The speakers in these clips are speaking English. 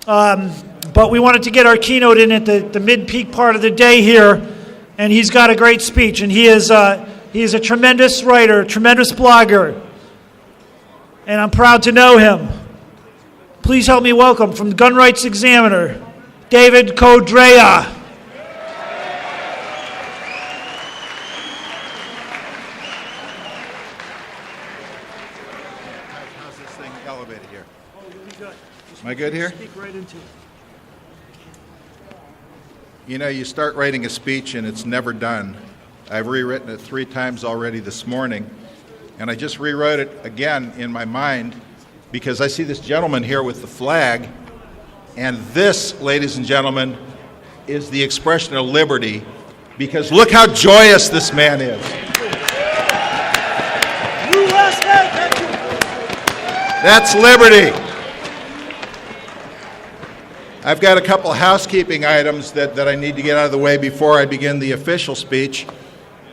But we wanted to get our keynote in at the mid-peak part of the day here, and he's got a great speech, and he is a tremendous writer, tremendous blogger, and I'm proud to know him. Please help me welcome from the Gun Rights Examiner, David Codrea. How's this thing elevated here? Oh, you'll be good. Am I good here? Speak right into it. You know, you start writing a speech and it's never done. I've rewritten it 3 times already this morning, and I just rewrote it again in my mind because I see this gentleman here with the flag, and this, ladies and gentlemen, is the expression of liberty, because look how joyous this man is. That's liberty. I've got a couple housekeeping items that I need to get out of the way before I begin the official speech.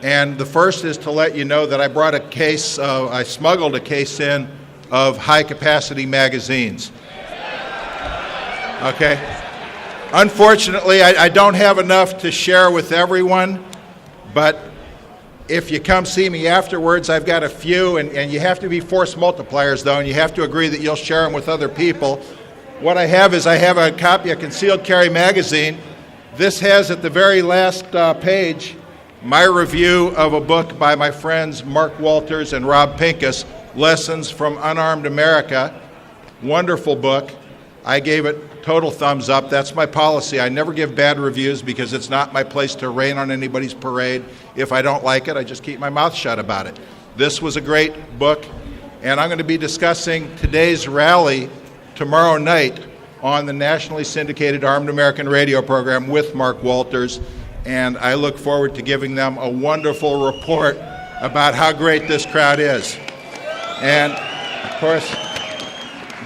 And the first is to let you know that I brought a case, I smuggled a case in of high-capacity magazines. Okay? Unfortunately, I don't have enough to share with everyone, but if you come see me afterwards, I've got a few, and you have to be force multipliers, though, and you have to agree that you'll share them with other people. What I have is I have a copy of Concealed Carry Magazine. This has at the very last page my review of a book by my friends Mark Walters and Rob Pincus, Lessons from Unarmed America. Wonderful book. I gave it total thumbs up. That's my policy. I never give bad reviews because it's not my place to rain on anybody's parade. If I don't like it, I just keep my mouth shut about it. This was a great book, and I'm going to be discussing today's rally tomorrow night on the nationally syndicated Armed American radio program with Mark Walters, and I look forward to giving them a wonderful report about how great this crowd is. And, of course,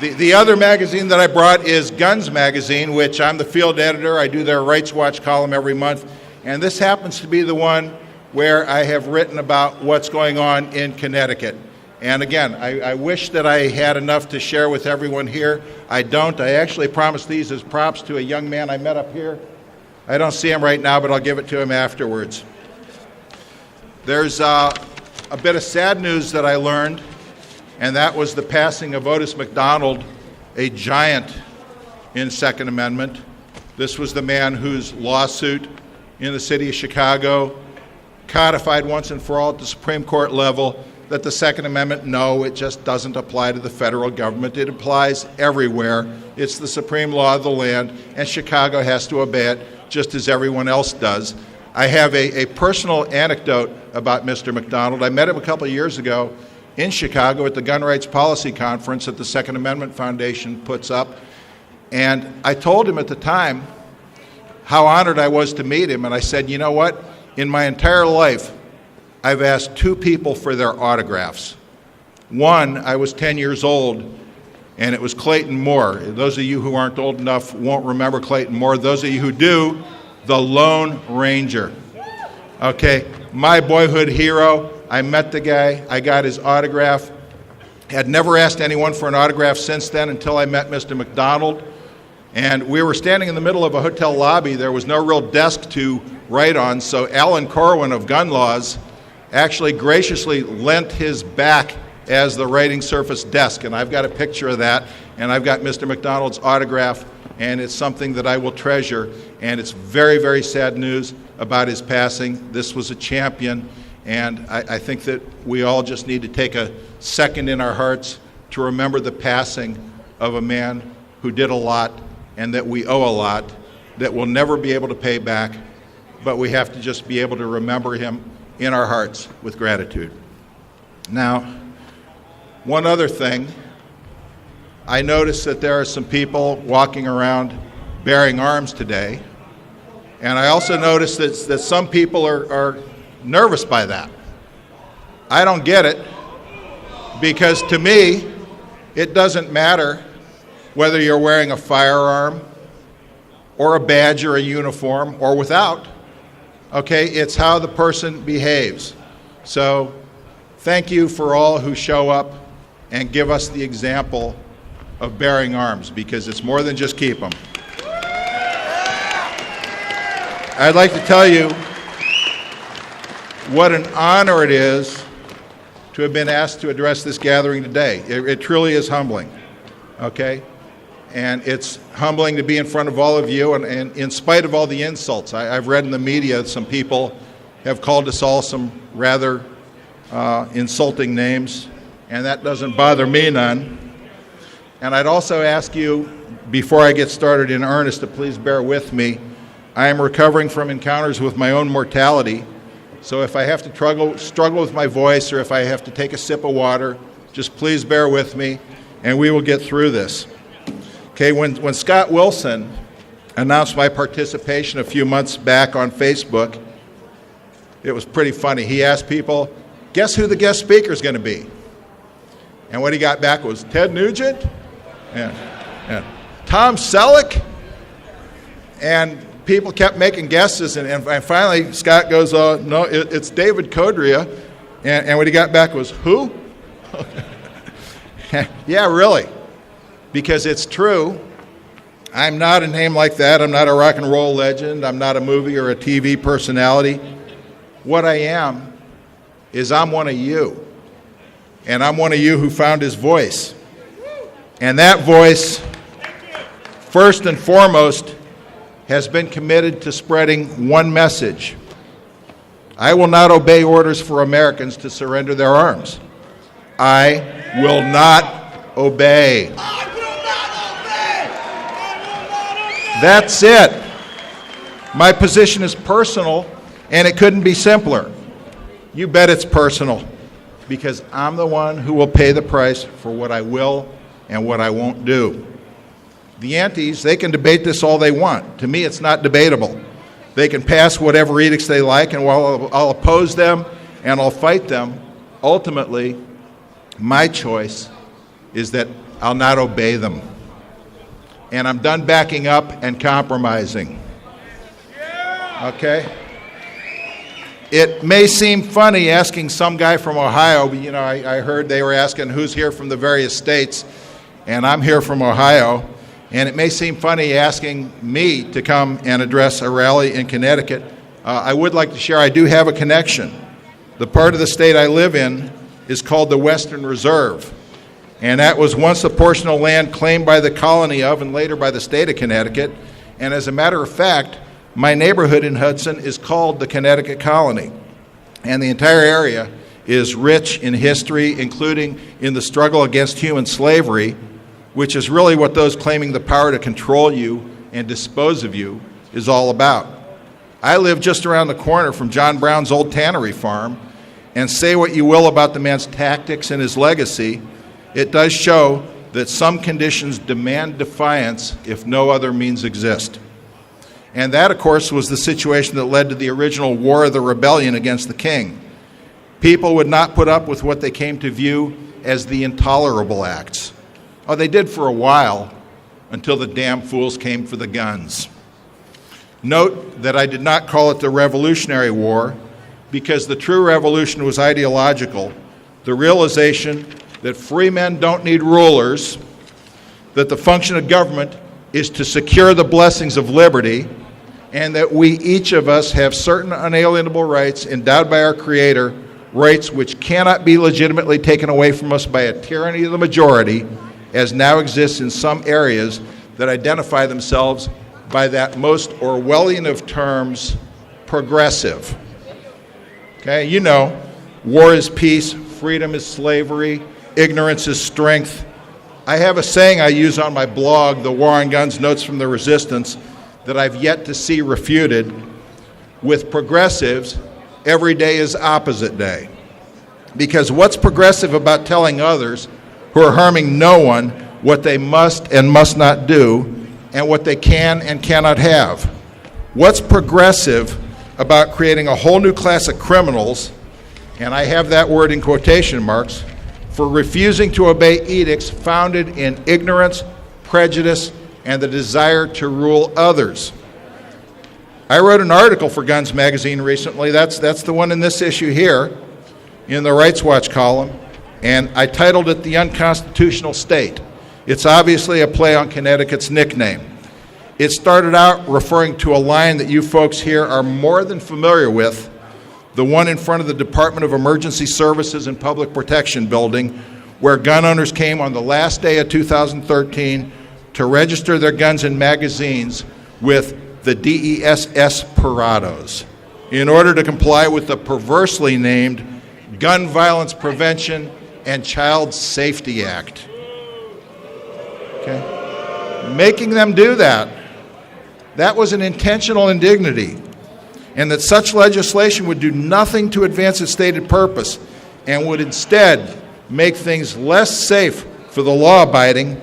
the other magazine that I brought is Guns Magazine, which I'm the field editor. I do their Rights Watch column every month, and this happens to be the one where I have written about what's going on in Connecticut. And again, I wish that I had enough to share with everyone here. I don't. I actually promised these as props to a young man I met up here. I don't see him right now, but I'll give it to him afterwards. There's a bit of sad news that I learned, and that was the passing of Otis McDonald, a giant in Second Amendment. This was the man whose lawsuit in the city of Chicago codified once and for all at the Supreme Court level that the Second Amendment, no, it just doesn't apply to the federal government. It applies everywhere. It's the supreme law of the land, and Chicago has to obey it just as everyone else does. I have a personal anecdote about Mr. McDonald. I met him a couple of years ago in Chicago at the Gun Rights Policy Conference that the Second Amendment Foundation puts up, and I told him at the time how honored I was to meet him, and I said, you know what? In my entire life, I've asked 2 people for their autographs. One, I was 10 years old, and it was Clayton Moore. Those of you who aren't old enough won't remember Clayton Moore. Those of you who do, the Lone Ranger. Okay, my boyhood hero. I met the guy. I got his autograph. Had never asked anyone for an autograph since then until I met Mr. McDonald. And we were standing in the middle of a hotel lobby. There was no real desk to write on, so Alan Corwin of Gun Laws actually graciously lent his back as the writing surface desk, and I've got a picture of that, and I've got Mr. McDonald's autograph, and it's something that I will treasure, and it's very, very sad news about his passing. This was a champion, and I think that we all just need to take a second in our hearts to remember the passing of a man who did a lot and that we owe a lot, that we'll never be able to pay back, but we have to just be able to remember him in our hearts with gratitude. Now, one other thing, I noticed that there are some people walking around bearing arms today, and I also noticed that some people are nervous by that. I don't get it, because to me, it doesn't matter whether you're wearing a firearm or a badge or a uniform or without. Okay, it's how the person behaves. So thank you for all who show up and give us the example of bearing arms, because it's more than just keep them. I'd like to tell you what an honor it is to have been asked to address this gathering today. It truly is humbling, okay? And it's humbling to be in front of all of you, and in spite of all the insults. I've read in the media some people have called us all some rather insulting names, and that doesn't bother me none. And I'd also ask you, before I get started in earnest, to please bear with me. I am recovering from encounters with my own mortality, so if I have to struggle with my voice, or if I have to take a sip of water, just please bear with me, and we will get through this. Okay, when Scott Wilson announced my participation a few months back on Facebook, it was pretty funny. He asked people, guess who the guest speaker is going to be? And what he got back was Ted Nugent and Tom Selleck. And people kept making guesses, and finally Scott goes, no, it's David Codrea. And what he got back was, who? Yeah, really. Because it's true. I'm not a name like that. I'm not a rock and roll legend. I'm not a movie or a TV personality. What I am is I'm one of you. And I'm one of you who found his voice. And that voice, first and foremost, has been committed to spreading one message. I will not obey orders for Americans to surrender their arms. I will not obey. That's it. My position is personal, and it couldn't be simpler. You bet it's personal, because I'm the one who will pay the price for what I will and what I won't do. The antis, they can debate this all they want. To me, it's not debatable. They can pass whatever edicts they like, and while I'll oppose them and I'll fight them, ultimately, my choice is that I'll not obey them. And I'm done backing up and compromising. Okay? It may seem funny asking some guy from Ohio, but I heard they were asking who's here from the various states, and I'm here from Ohio. And it may seem funny asking me to come and address a rally in Connecticut. I would like to share I do have a connection. The part of the state I live in is called the Western Reserve. And that was once a portion of land claimed by the colony of and later by the state of Connecticut. And as a matter of fact, my neighborhood in Hudson is called the Connecticut Colony. And the entire area is rich in history, including in the struggle against human slavery, which is really what those claiming the power to control you and dispose of you is all about. I live just around the corner from John Brown's old tannery farm, and say what you will about the man's tactics and his legacy, it does show that some conditions demand defiance if no other means exist. And that, of course, was the situation that led to the original War of the Rebellion against the king. People would not put up with what they came to view as the intolerable acts. Oh, they did for a while, until the damn fools came for the guns. Note that I did not call it the Revolutionary War, because the true revolution was ideological, the realization that free men don't need rulers, that the function of government is to secure the blessings of liberty, and that we, each of us, have certain unalienable rights endowed by our Creator, rights which cannot be legitimately taken away from us by a tyranny of the majority, as now exists in some areas that identify themselves by that most Orwellian of terms, progressive. Okay, you know, war is peace, freedom is slavery, ignorance is strength. I have a saying I use on my blog, The War on Guns, Notes from the Resistance, that I've yet to see refuted. With progressives, every day is opposite day. Because what's progressive about telling others who are harming no one what they must and must not do and what they can and cannot have? What's progressive about creating a whole new class of criminals, and I have that word in quotation marks, for refusing to obey edicts founded in ignorance, prejudice, and the desire to rule others? I wrote an article for Guns Magazine recently, that's the one in this issue here, in the Rights Watch column, and I titled it The Unconstitutional State. It's obviously a play on Connecticut's nickname. It started out referring to a line that you folks here are more than familiar with, the one in front of the Department of Emergency Services and Public Protection building, where gun owners came on the last day of 2013 to register their guns and magazines with the DESS Parados in order to comply with the perversely named Gun Violence Prevention and Child Safety Act. Okay? Making them do that. That was an intentional indignity, and that such legislation would do nothing to advance its stated purpose and would instead make things less safe for the law-abiding.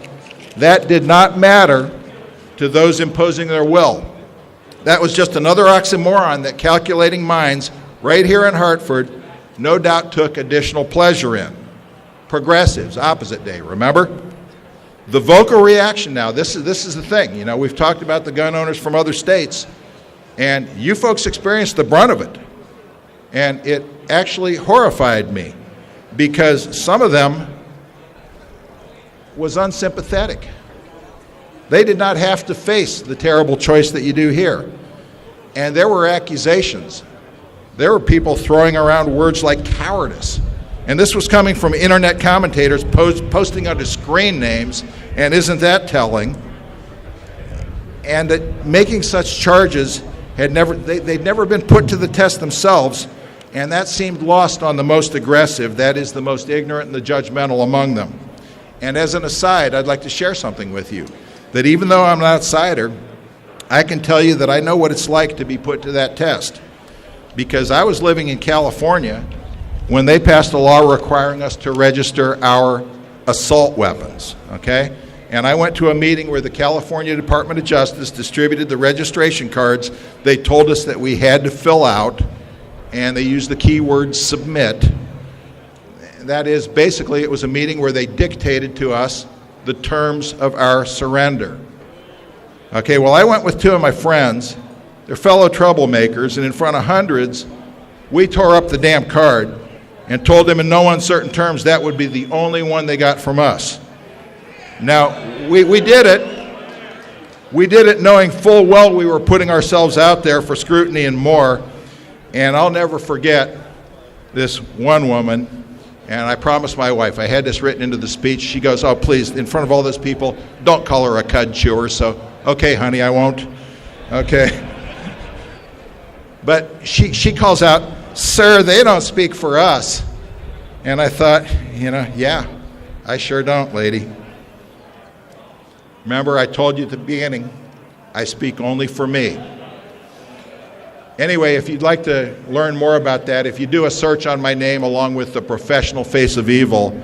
That did not matter to those imposing their will. That was just another oxymoron that calculating minds right here in Hartford no doubt took additional pleasure in. Progressives, opposite day, remember? The vocal reaction now, this is the thing. You know, we've talked about the gun owners from other states, and you folks experienced the brunt of it. And it actually horrified me because some of them was unsympathetic. They did not have to face the terrible choice that you do here. And there were accusations. There were people throwing around words like cowardice. And this was coming from internet commentators posting under screen names, and isn't that telling? And that making such charges they'd never been put to the test themselves, and that seemed lost on the most aggressive, that is, the most ignorant and the judgmental among them. And as an aside, I'd like to share something with you, that even though I'm an outsider, I can tell you that I know what it's like to be put to that test. Because I was living in California when they passed a law requiring us to register our assault weapons, okay? And I went to a meeting where the California Department of Justice distributed the registration cards. They told us that we had to fill out, and they used the keyword submit. That is, basically, it was a meeting where they dictated to us the terms of our surrender. Okay, well, I went with two of my friends. They're fellow troublemakers, and in front of hundreds, we tore up the damn card and told them in no uncertain terms that would be the only one they got from us. Now, we did it. We did it knowing full well we were putting ourselves out there for scrutiny and more. And I'll never forget this one woman, and I promised my wife, I had this written into the speech. She goes, oh, please, in front of all those people, don't call her a cud chewer. So, okay, honey, I won't. Okay. But she calls out, sir, they don't speak for us. And I thought, yeah, I sure don't, lady. Remember, I told you at the beginning, I speak only for me. Anyway, if you'd like to learn more about that, if you do a search on my name along with the professional face of evil,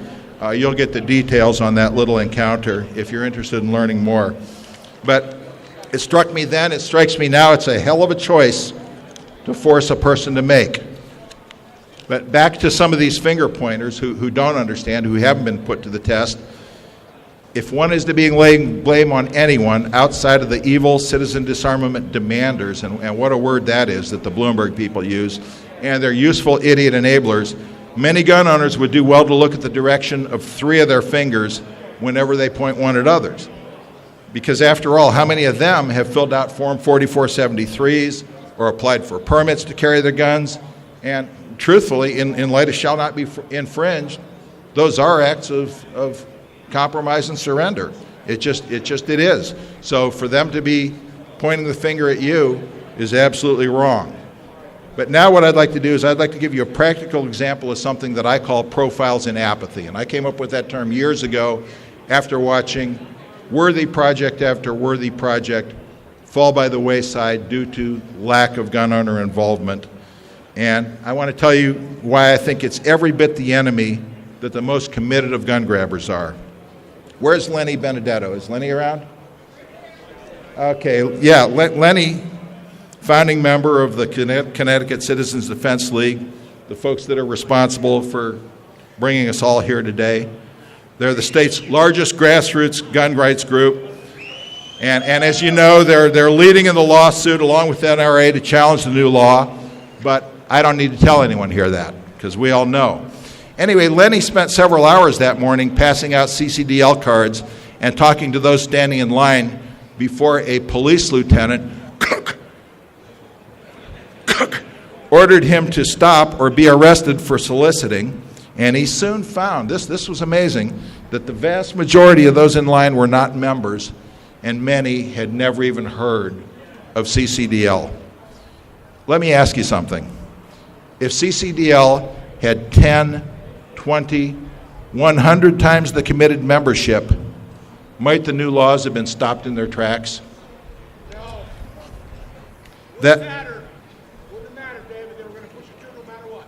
you'll get the details on that little encounter if you're interested in learning more. But it struck me then, it strikes me now, it's a hell of a choice to force a person to make. But back to some of these finger pointers who don't understand, who haven't been put to the test. If one is to be laying blame on anyone outside of the evil citizen disarmament demanders, and what a word that is that the Bloomberg people use, and their useful idiot enablers, many gun owners would do well to look at the direction of three of their fingers whenever they point one at others. Because after all, how many of them have filled out Form 4473s or applied for permits to carry their guns? And truthfully, in light of shall not be infringed, those are acts of compromise and surrender. It is. So for them to be pointing the finger at you is absolutely wrong. But now what I'd like to do is I'd like to give you a practical example of something that I call profiles in apathy. And I came up with that term years ago after watching worthy project after worthy project fall by the wayside due to lack of gun owner involvement. And I want to tell you why I think it's every bit the enemy that the most committed of gun grabbers are. Where's Lenny Benedetto? Is Lenny around? Okay, yeah, Lenny, founding member of the Connecticut Citizens Defense League, the folks that are responsible for bringing us all here today. They're the state's largest grassroots gun rights group. And as you know, they're leading in the lawsuit along with NRA to challenge the new law. But I don't need to tell anyone here that, because we all know. Anyway, Lenny spent several hours that morning passing out CCDL cards and talking to those standing in line before a police lieutenant ordered him to stop or be arrested for soliciting. And he soon found, this was amazing, that the vast majority of those in line were not members, and many had never even heard of CCDL. Let me ask you something. If CCDL had 10, 20, 100 times the committed membership, might the new laws have been stopped in their tracks? No. That Wouldn't matter, David. They were going to push it through no matter what.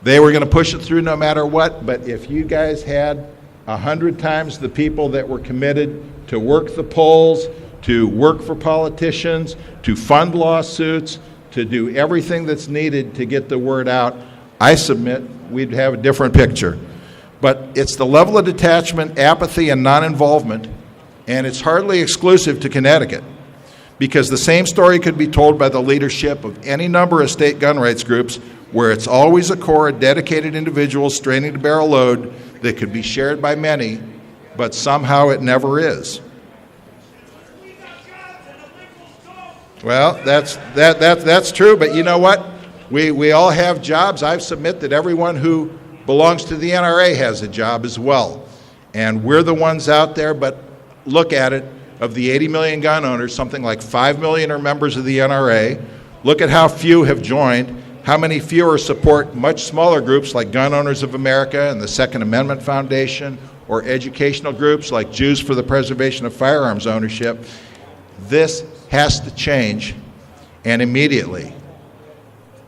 they were going to push it through no matter what, but if you guys had 100 times the people that were committed to work the polls, to work for politicians, to fund lawsuits, to do everything that's needed to get the word out, I submit we'd have a different picture. But it's the level of detachment, apathy, and non-involvement, and it's hardly exclusive to Connecticut, because the same story could be told by the leadership of any number of state gun rights groups, where it's always a core of dedicated individuals straining to bear a load that could be shared by many, but somehow it never is. Well, that's true, but you know what? We all have jobs. I submit that everyone who belongs to the NRA has a job as well. And we're the ones out there, but look at it. Of the 80 million gun owners, something like 5 million are members of the NRA. Look at how few have joined, how many fewer support much smaller groups like Gun Owners of America and the Second Amendment Foundation, or educational groups like Jews for the Preservation of Firearms Ownership. This has to change, and immediately.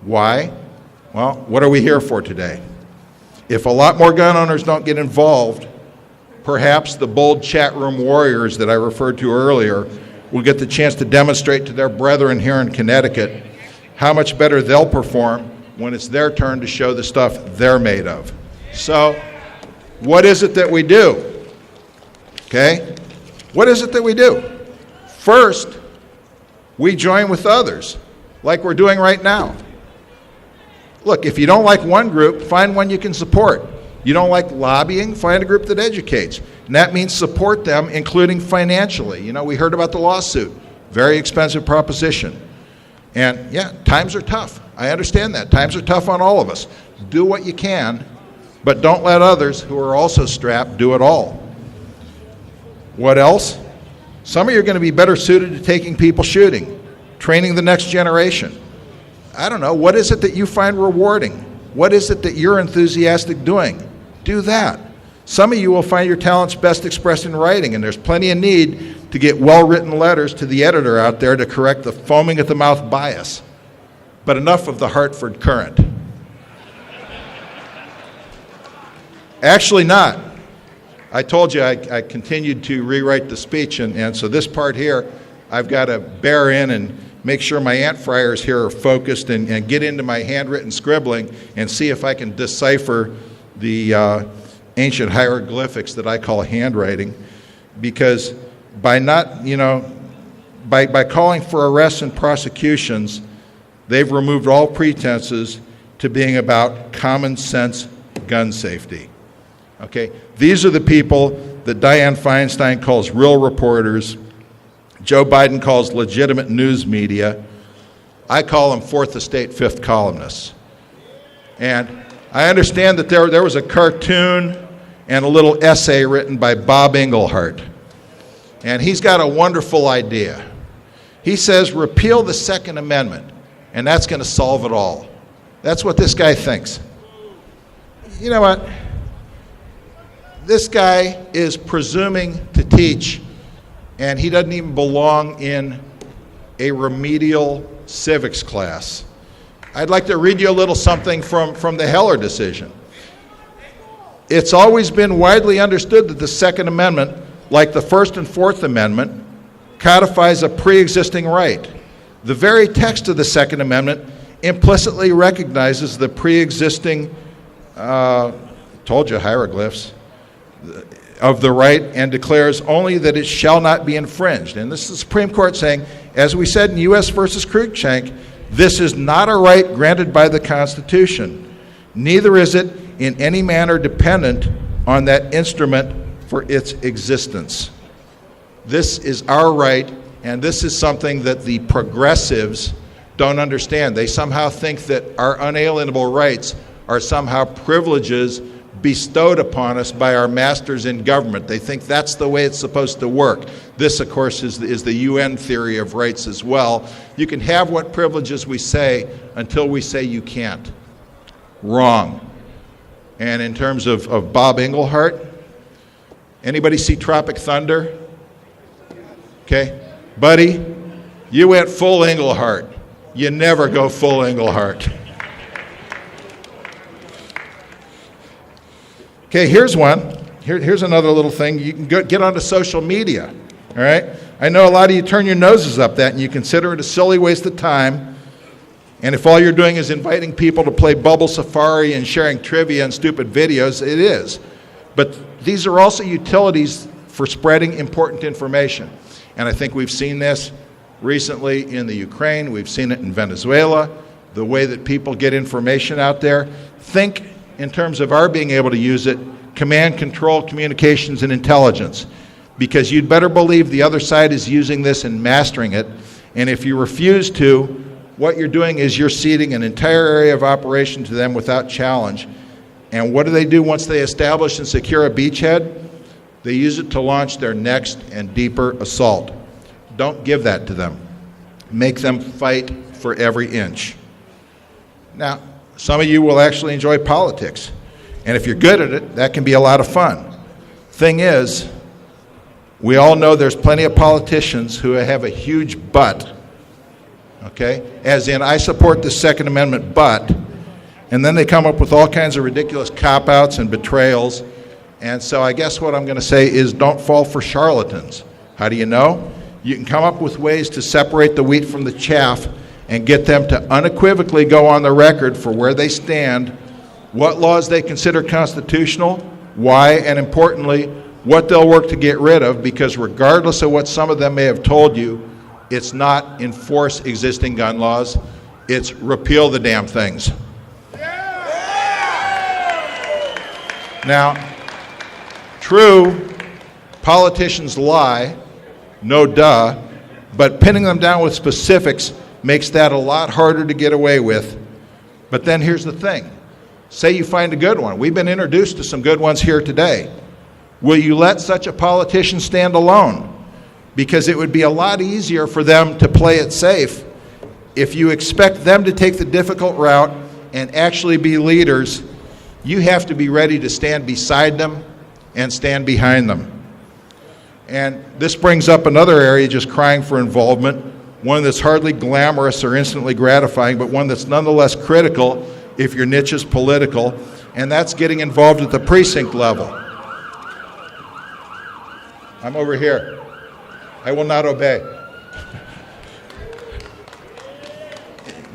Why? Well, what are we here for today? If a lot more gun owners don't get involved, perhaps the bold chat room warriors that I referred to earlier will get the chance to demonstrate to their brethren here in Connecticut how much better they'll perform when it's their turn to show the stuff they're made of. So, what is it that we do? Okay? What is it that we do? First, we join with others, like we're doing right now. Look, if you don't like one group, find one you can support. You don't like lobbying, find a group that educates. And that means support them, including financially. You know, we heard about the lawsuit. Very expensive proposition. And yeah, times are tough. I understand that. Times are tough on all of us. Do what you can, but don't let others who are also strapped do it all. What else? Some of you are going to be better suited to taking people shooting, training the next generation. I don't know, what is it that you find rewarding? What is it that you're enthusiastic doing? Do that. Some of you will find your talents best expressed in writing, and there's plenty of need to get well-written letters to the editor out there to correct the foaming at the mouth bias. But enough of the Hartford Current. Actually not. I told you I continued to rewrite the speech, and so this part here, I've got to bear in and make sure my ant fryers here are focused and get into my handwritten scribbling and see if I can decipher the ancient hieroglyphics that I call handwriting. Because by not, by calling for arrests and prosecutions, they've removed all pretenses to being about common sense gun safety. Okay, these are the people that Dianne Feinstein calls real reporters, Joe Biden calls legitimate news media. I call them Fourth Estate fifth columnists. And I understand that there was a cartoon and a little essay written by Bob Englehart. And he's got a wonderful idea. He says, repeal the Second Amendment, and that's going to solve it all. That's what this guy thinks. You know what? This guy is presuming to teach, and he doesn't even belong in a remedial civics class. I'd like to read you a little something from the Heller decision. It's always been widely understood that the Second Amendment, like the First and Fourth Amendment, codifies a pre-existing right. The very text of the Second Amendment implicitly recognizes the pre-existing, told you hieroglyphs, of the right, and declares only that it shall not be infringed. And this is the Supreme Court saying, as we said in U.S. versus Cruikshank, this is not a right granted by the Constitution. Neither is it in any manner dependent on that instrument for its existence. This is our right, and this is something that the progressives don't understand. They somehow think that our unalienable rights are somehow privileges bestowed upon us by our masters in government. They think that's the way it's supposed to work. This, of course, is the UN theory of rights as well. You can have what privileges we say until we say you can't. Wrong. And in terms of Bob Englehart, anybody see Tropic Thunder? Okay. Buddy, you went full Englehart. You never go full Englehart. Okay, here's one. Here's another little thing. You can get onto social media, all right? I know a lot of you turn your noses up that and you consider it a silly waste of time. And if all you're doing is inviting people to play Bubble Safari and sharing trivia and stupid videos, it is. But these are also utilities for spreading important information. And I think we've seen this recently in the Ukraine. We've seen it in Venezuela, the way that people get information out there. Think in terms of our being able to use it, command, control, communications, and intelligence. Because you'd better believe the other side is using this and mastering it. And if you refuse to, what you're doing is you're ceding an entire area of operation to them without challenge. And what do once they establish and secure a beachhead? They use it to launch their next and deeper assault. Don't give that to them. Make them fight for every inch. Now, some of you will actually enjoy politics. And if you're good at it, that can be a lot of fun. Thing is, we all know there's plenty of politicians who have a huge but. Okay? As in, I support the Second Amendment, but. And then they come up with all kinds of ridiculous cop-outs and betrayals. And so I guess what I'm going to say is don't fall for charlatans. How do you know? You can come up with ways to separate the wheat from the chaff and get them to unequivocally go on the record for where they stand, what laws they consider constitutional, why, and importantly, what they'll work to get rid of, because regardless of what some of them may have told you, it's not enforce existing gun laws, it's repeal the damn things. Now, true, politicians lie, no duh, but pinning them down with specifics makes that a lot harder to get away with. But then here's the thing. Say you find a good one. We've been introduced to some good ones here today. Will you let such a politician stand alone? Because it would be a lot easier for them to play it safe. If you expect them to take the difficult route and actually be leaders, you have to be ready to stand beside them and stand behind them. And this brings up another area just crying for involvement, one that's hardly glamorous or instantly gratifying, but one that's nonetheless critical if your niche is political, and that's getting involved at the precinct level. I'm over here. I will not obey.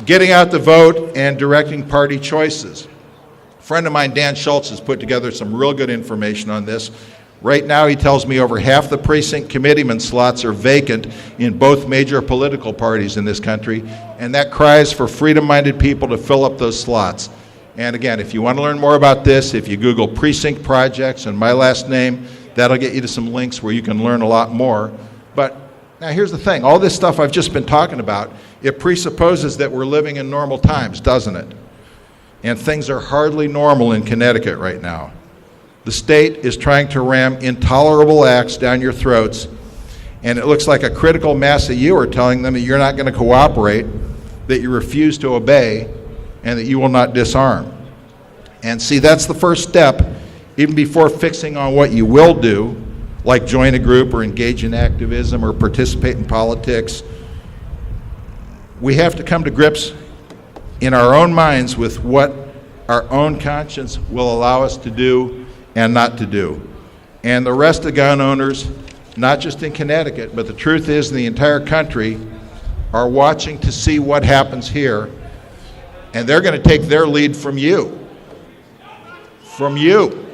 Getting out the vote and directing party choices. A friend of mine, Dan Schultz, has put together some real good information on this. Right now, he tells me over half the precinct committeeman slots are vacant in both major political parties in this country, and that cries for freedom-minded people to fill up those slots. And again, if you want to learn more about this, if you Google precinct projects and my last name, that'll get you to some links where you can learn a lot more. But now here's the thing. All this stuff I've just been talking about, it presupposes that we're living in normal times, doesn't it? And things are hardly normal in Connecticut right now. The state is trying to ram intolerable acts down your throats, and it looks like a critical mass of you are telling them that you're not going to cooperate, that you refuse to obey, and that you will not disarm. And see, that's the first step, even before fixing on what you will do, like join a group or engage in activism or participate in politics. We have to come to grips in our own minds with what our own conscience will allow us to do and not to do. And the rest of gun owners, not just in Connecticut, but the truth is in the entire country, are watching to see what happens here, and they're going to take their lead from you. From you.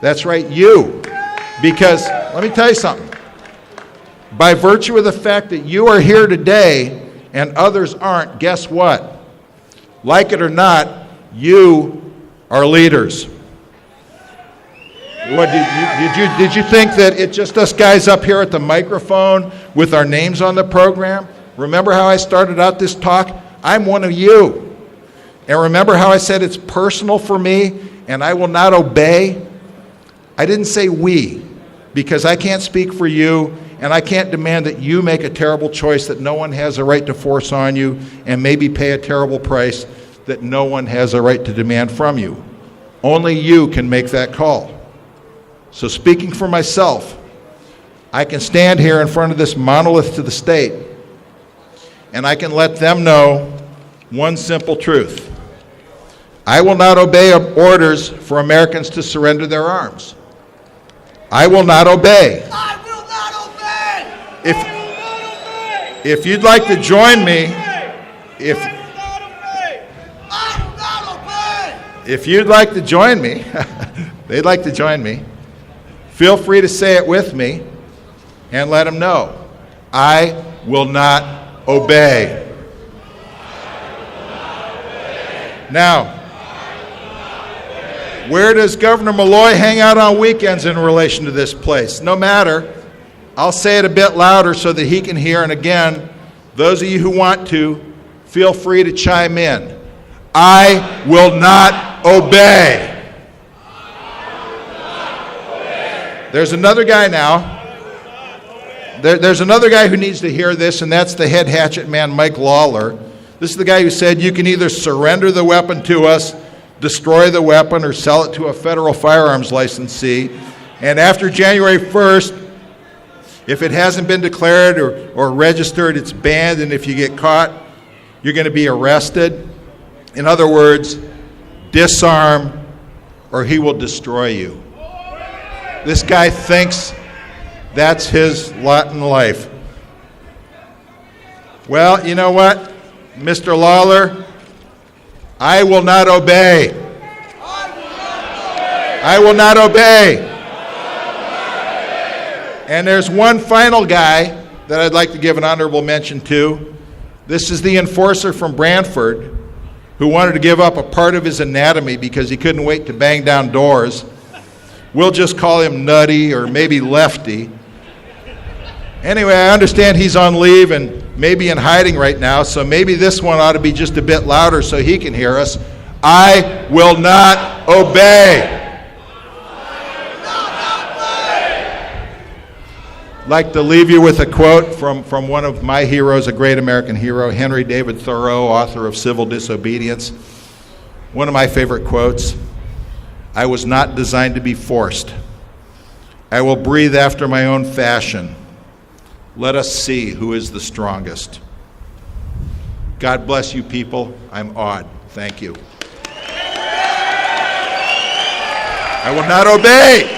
That's right, you. Because, let me tell you something. By virtue of the fact that you are here today and others aren't, guess what? Like it or not, you are leaders. What, did you think that it's just us guys up here at the microphone with our names on the program? Remember how I started out this talk? I'm one of you. And remember how I said it's personal for me and I will not obey? I didn't say we, because I can't speak for you and I can't demand that you make a terrible choice that no one has a right to force on you and maybe pay a terrible price that no one has a right to demand from you. Only you can make that call. So speaking for myself, I can stand here in front of this monolith to the state and I can let them know one simple truth. I will not obey orders for Americans to surrender their arms. I will not obey. I will not obey! If you'd like to join me, if you'd like to join me, they'd like to join me, feel free to say it with me and let them know. I will not obey. Now, where does Governor Malloy hang out on weekends in relation to this place? No matter. I'll say it a bit louder so that he can hear. And again, those of you who want to, feel free to chime in. I will not obey. There's another guy now. There's another guy who needs to hear this, and that's the head hatchet man, Mike Lawler. This is the guy who said you can either surrender the weapon to us, destroy the weapon, or sell it to a federal firearms licensee. And after January 1st, if it hasn't been declared or registered, it's banned, and if you get caught, you're going to be arrested. In other words, disarm or he will destroy you. This guy thinks that's his lot in life. Well, you know what, Mr. Lawler? I will not obey. I will not obey. And there's one final guy that I'd like to give an honorable mention to. This is the enforcer from Brantford who wanted to give up a part of his anatomy because he couldn't wait to bang down doors. We'll just call him Nutty or maybe Lefty. Anyway, I understand he's on leave and maybe in hiding right now, so maybe this one ought to be just a bit louder so he can hear us. I will not obey. I'd like to leave you with a quote from one of my heroes, a great American hero, Henry David Thoreau, author of Civil Disobedience. One of my favorite quotes: I was not designed to be forced. I will breathe after my own fashion. Let us see who is the strongest. God bless you people. I'm awed. Thank you. I will not obey.